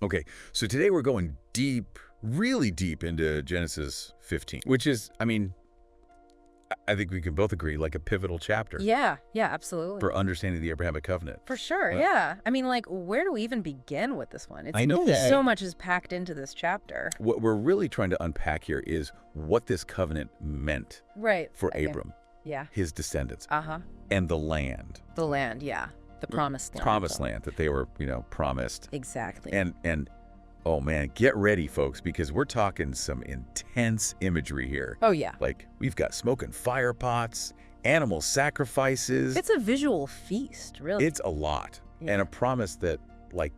Okay, so today we're going deep, really deep into Genesis 15, which is, I mean, I think we can both agree, like a pivotal chapter Yeah, absolutely. for understanding the Abrahamic covenant. For sure, Well, yeah. I mean, like, where do we even begin with this one? I know that. So much is packed into this chapter. What we're really trying to unpack here is what this covenant meant Right. for Okay. Abram, Yeah. his descendants, Uh-huh. and the land. The land, yeah. The promised land. Promised land that they were, promised. Exactly. And oh man, get ready, folks, because we're talking some intense imagery here. Oh, yeah. Like, we've got smoking fire pots, animal sacrifices. It's a visual feast, really. It's a lot. Yeah. And a promise that, like,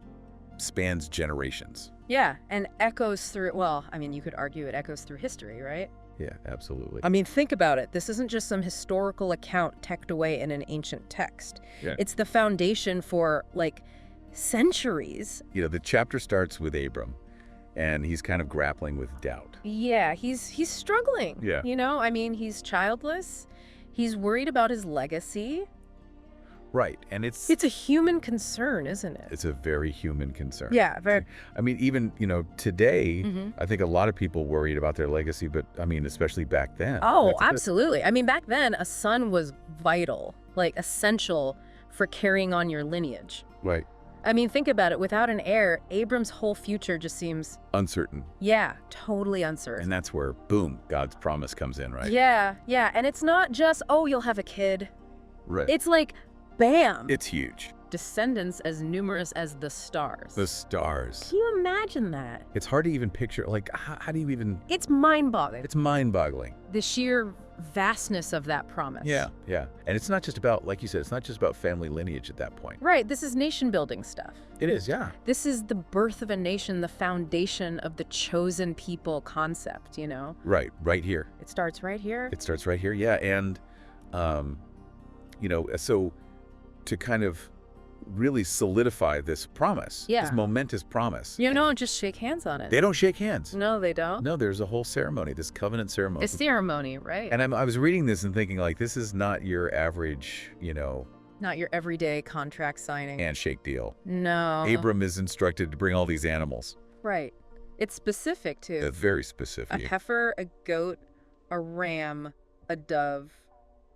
spans generations. Yeah, and echoes through, well, I mean, you could argue it echoes through history, right? Yeah, absolutely. I mean, think about it. This isn't just some historical account tucked away in an ancient text. Yeah. It's the foundation for, like, centuries. The chapter starts with Abram, and he's kind of grappling with doubt. Yeah, he's struggling. Yeah. I mean, he's childless. He's worried about his legacy. Right, and it's It's a human concern, isn't it? a very human concern. Yeah, very. I mean, even, today, Mhm. I think a lot of people worried about their legacy, but, I mean, especially back then. Oh, That's a bit- absolutely. I mean, back then, a son was vital, like essential for carrying on your lineage. Right. I mean, think about it. Without an heir, Abram's whole future just seems, Uncertain. yeah, totally uncertain. And that's where, boom, God's promise comes in, right? Yeah. And it's not just, oh, you'll have a kid. Right. It's like, bam. It's huge. Descendants as numerous as the stars. The stars. Can you imagine that? It's hard to even picture, like, how do you even... It's mind-boggling. It's mind-boggling. The sheer vastness of that promise. Yeah. And it's not just about, like you said, it's not just about family lineage at that point. Right. This is nation-building stuff. It is, yeah. This is the birth of a nation, the foundation of the chosen people concept, Right here. It starts right here. It starts right here, yeah. And, so to kind of really solidify this promise, Yeah. this momentous promise, Just shake hands on it. they don't shake hands. No, they don't. No, there's a whole ceremony, this covenant ceremony. A ceremony, right? And I was reading this and thinking, like, this is not your average, Not your everyday contract signing. handshake deal. No. Abram is instructed to bring all these animals. Right. It's specific, too. Very A specific. heifer, a goat, a ram, a dove,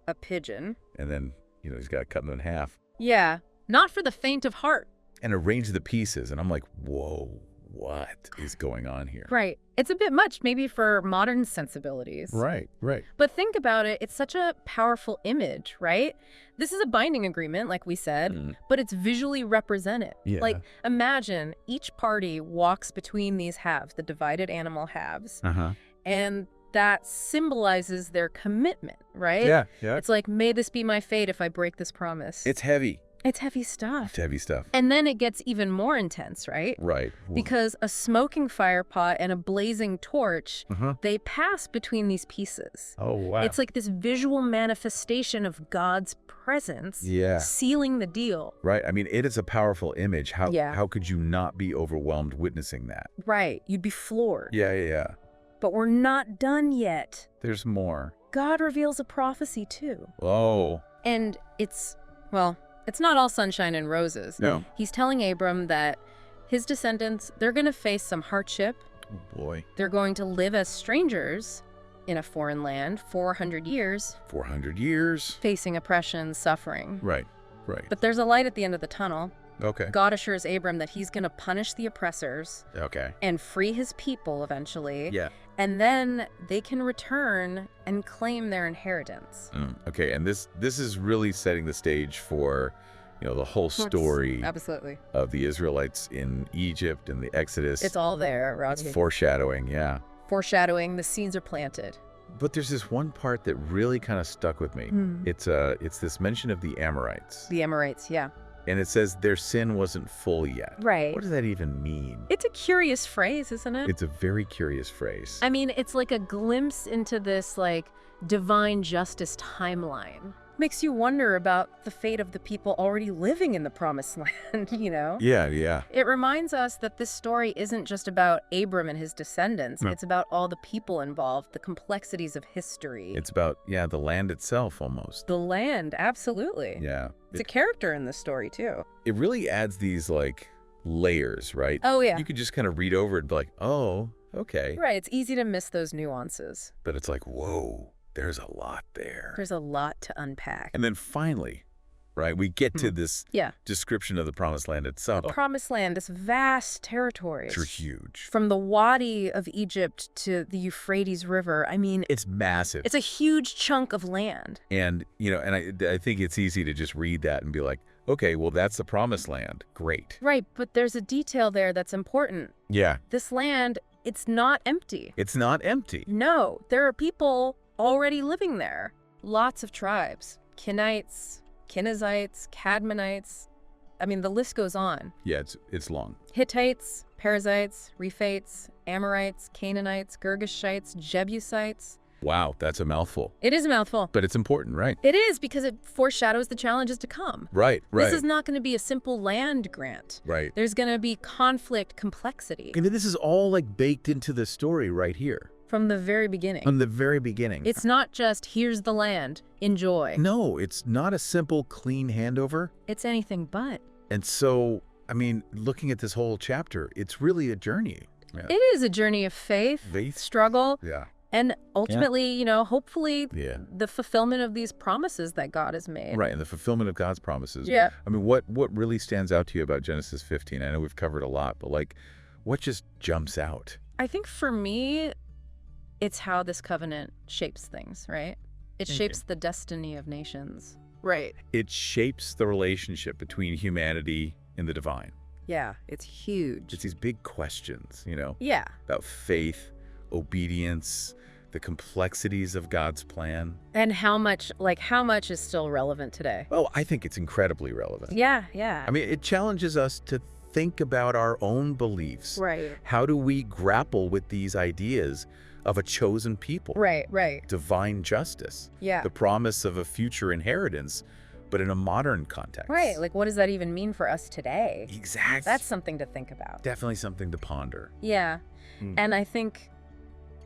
a pigeon. And then, he's got to cut them in half Yeah. Not for the faint of heart. and arrange the pieces. And I'm like, whoa, what is going on here? Right. It's a bit much, maybe for modern sensibilities. Right. But think about it. It's such a powerful image, right? This is a binding agreement, like we said, Mm. but it's visually represented. Yeah. Like, imagine each party walks between these halves, the divided animal halves, Uh-huh. and that symbolizes their commitment, right? Yeah. It's like, may this be my fate if I break this promise. It's heavy. It's heavy stuff. It's heavy stuff. And then it gets even more intense, right? Right. Because a smoking fire pot and a blazing torch, Uh-huh. they pass between these pieces. Oh, wow. It's like this visual manifestation of God's presence, Yeah. sealing the deal. Right. I mean, it is a powerful image. Yeah. How could you not be overwhelmed witnessing that? Right. You'd be floored. Yeah. But we're not done yet. There's more. God reveals a prophecy too. Oh. And it's not all sunshine and roses. No. He's telling Abram that his descendants, they're going to face some hardship. Oh, boy. They're going to live as strangers in a foreign land, 400 years, 400 years. facing oppression, suffering. Right. But there's a light at the end of the tunnel. Okay. God assures Abram that he's going to punish the oppressors Okay. and free his people eventually. Yeah. And then they can return and claim their inheritance. Okay, and this is really setting the stage for, the whole story Absolutely. of the Israelites in Egypt and the Exodus. It's all there, Rocky. It's foreshadowing, yeah. Foreshadowing, the seeds are planted. But there's this one part that really kind of stuck with me. It's this mention of the Amorites. The Amorites, yeah. And it says their sin wasn't full yet. Right. What does that even mean? It's a curious phrase, isn't it? It's a very curious phrase. I mean, it's like a glimpse into this, like, divine justice timeline. Makes you wonder about the fate of the people already living in the promised land, Yeah. It reminds us that this story isn't just about Abram and his descendants. No. It's about all the people involved, the complexities of history. It's about, the land itself almost. the land, absolutely. Yeah. It's a character in this story, too. It really adds these, like, layers, right? Oh, yeah. You could just kind of read over it and be like, oh, okay. Right, it's easy to miss those nuances. But it's like, whoa, there's a lot there. There's a lot to unpack. And then finally, right, we get to this description of the Promised Land itself. The Promised Land, this vast territory. Which are huge. From the Wadi of Egypt to the Euphrates River, I mean... It's massive. It's a huge chunk of land. And, you know, and I think it's easy to just read that and be like, okay, well, that's the Promised Land. Great. Right, but there's a detail there that's important. Yeah. This land, it's not empty. It's not empty. No, there are people already living there. Lots of tribes. Kenites, Kenizzites, Cadmonites. I mean, the list goes on. Yeah, it's long. Hittites, Perizzites, Rephates, Amorites, Canaanites, Girgashites, Jebusites. Wow, that's a mouthful. It is a mouthful. But it's important, right? It is, because it foreshadows the challenges to come. Right. This is not going to be a simple land grant. Right. There's going to be conflict, complexity. I mean, this is all like baked into the story right here. From the very beginning. From the very beginning. It's not just, here's the land, enjoy. No, it's not a simple, clean handover. It's anything but. And so, I mean, looking at this whole chapter, it's really a journey. Yeah. It is a journey of faith, struggle, and ultimately, you know, hopefully the fulfillment of these promises that God has made. Right, and the fulfillment of God's promises. Yeah. I mean, what really stands out to you about Genesis 15? I know we've covered a lot, but like, what just jumps out? I think for me, it's how this covenant shapes things, right? It shapes the destiny of nations. Right. It shapes the relationship between humanity and the divine. Yeah, it's huge. It's these big questions, you know? Yeah. About faith, obedience, the complexities of God's plan. And how much is still relevant today? Well, I think it's incredibly relevant. Yeah, yeah. I mean, it challenges us to think about our own beliefs. Right. How do we grapple with these ideas of a chosen people? Right, right. Divine justice. Yeah. The promise of a future inheritance, but in a modern context. Right. Like, what does that even mean for us today? Exactly. That's something to think about. Definitely something to ponder. Yeah. And I think,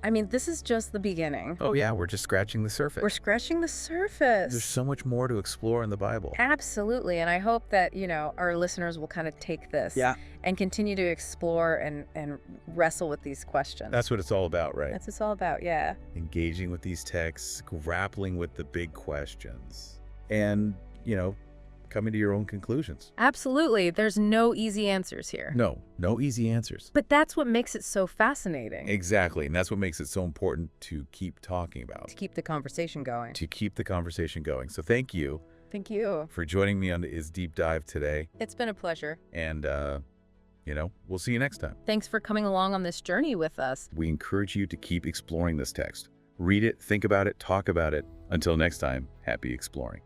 I mean, this is just the beginning. Oh, yeah. We're just scratching the surface. We're scratching the surface. There's so much more to explore in the Bible. Absolutely. And I hope that, you know, our listeners will kind of take this and continue to explore and wrestle with these questions. That's what it's all about, right? That's what it's all about, yeah. Engaging with these texts, grappling with the big questions, and, you know, coming to your own conclusions. Absolutely. There's no easy answers here. No easy answers. But that's what makes it so fascinating. Exactly. And that's what makes it so important to keep talking about. To keep the conversation going. To keep the conversation going. So thank you. Thank you. For joining me on Is Deep Dive today. It's been a pleasure. And, you know, we'll see you next time. Thanks for coming along on this journey with us. We encourage you to keep exploring this text. Read it, think about it, talk about it. Until next time, happy exploring.